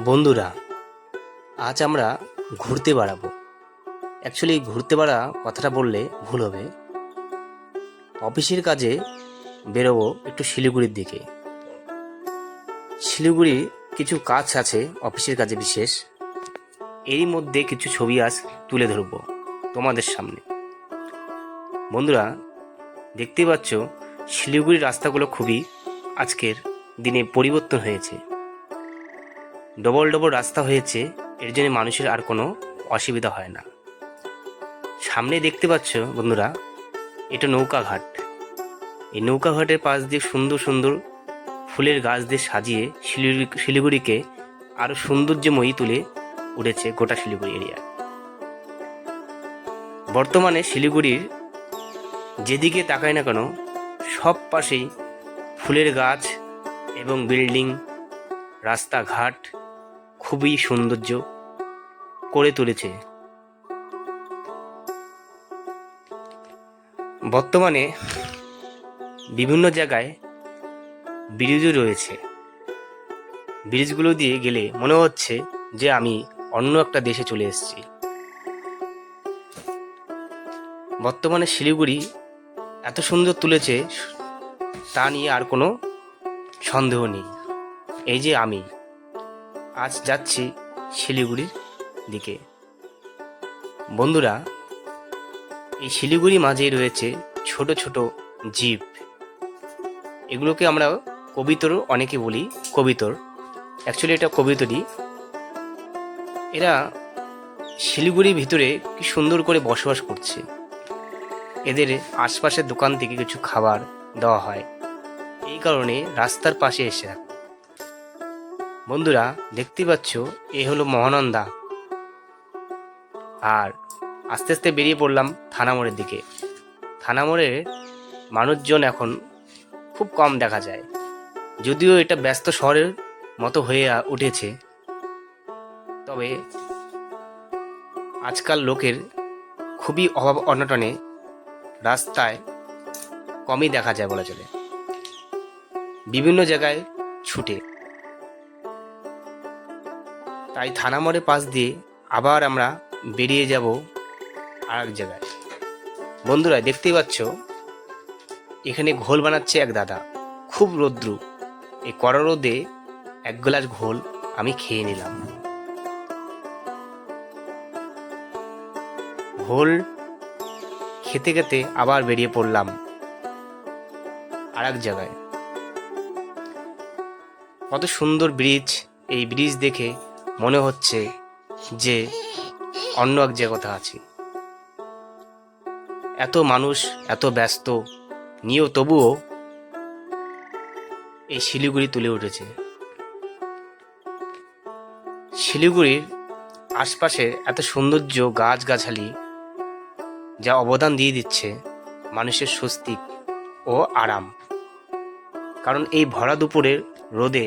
বন্ধুরা, আজ আমরা ঘুরতে বেড়াবো। অ্যাকচুয়ালি ঘুরতে বেড়া কথাটা বললে ভুল হবে। অফিসের কাজে বেরোবো একটু শিলিগুড়ির দিকে। শিলিগুড়ি কিছু কাজ আছে অফিসের কাজে বিশেষ। এরই মধ্যে কিছু ছবি আজ তুলে ধরবো তোমাদের সামনে। বন্ধুরা, দেখতেই পাচ্ছ শিলিগুড়ির রাস্তাগুলো খুবই আজকের দিনে পরিবর্তন হয়েছে। ডবল ডবল রাস্তা হয়েছে, এর জন্য মানুষের আর কোনো অসুবিধা হয় না। সামনে দেখতে পাচ্ছ বন্ধুরা, এটা নৌকা ঘাট। এই নৌকা ঘাটের পাশ দিয়ে সুন্দর সুন্দর ফুলের গাছ দিয়ে সাজিয়ে শিলিগুড়িকে আরও সৌন্দর্যময়ী তুলে উঠেছে গোটা শিলিগুড়ি এরিয়া। বর্তমানে শিলিগুড়ির যেদিকে তাকাই না কেন সব পাশেই ফুলের গাছ এবং বিল্ডিং, রাস্তাঘাট খুবই সৌন্দর্য করে তুলেছে। বর্তমানে বিভিন্ন জায়গায় ব্রিজও রয়েছে। ব্রিজগুলো দিয়ে গেলে মনে হচ্ছে যে আমি অন্য একটা দেশে চলে এসেছি। বর্তমানে শিলিগুড়ি এত সুন্দর তুলেছে তা নিয়ে আর কোনো সন্দেহ নেই। এই যে আমি আজ যাচ্ছি শিলিগুড়ির দিকে। বন্ধুরা, এই শিলিগুড়ি মাঝেই রয়েছে ছোট ছোট জীব। এগুলোকে আমরা কবিতর অনেকে বলি, কবিতর। অ্যাকচুয়ালি এটা কবিতরই। এরা শিলিগুড়ির ভিতরে কি সুন্দর করে বসবাস করছে। এদের আশপাশের দোকান থেকে কিছু খাবার দেওয়া হয়, এই কারণে রাস্তার পাশে এসে থাকে। বন্ধুরা, দেখতে পাচ্ছ এ হলো মহানন্দা। আর আস্তে আস্তে বেরিয়ে পড়লাম থানা মোড়ের দিকে। থানা মোড়ে মানুষজন এখন খুব কম দেখা যায়, যদিও এটা ব্যস্ত শহরের মতো হয়ে উঠেছে। তবে আজকাল লোকের খুবই অভাব অনটনে রাস্তায় কমই দেখা যায় বলা চলে। বিভিন্ন জায়গায় ছুটে, তাই থানা মোড়ের পাশ দিয়ে আবার আমরা বেরিয়ে যাব আর এক জায়গায়। বন্ধুরা, দেখতেই পাচ্ছ এখানে ঘোল বানাচ্ছে এক দাদা। খুব রৌদ্রু, এই কড়া রোদে এক গ্লাস ঘোল আমি খেয়ে নিলাম। ঘোল খেতে খেতে আবার বেরিয়ে পড়লাম আর এক জায়গায়। কত সুন্দর ব্রিজ! এই ব্রিজ দেখে মনে হচ্ছে যে অন্য এক জায়গায় আছি। এত মানুষ, এত ব্যস্ত নিয়েও তবুও এই শিলিগুড়ি তুলে উঠেছে। শিলিগুড়ির আশপাশে এত সৌন্দর্য, গাছগাছালি যা অবদান দিয়ে দিচ্ছে মানুষের স্বস্তি ও আরাম। কারণ এই ভরা দুপুরের রোদে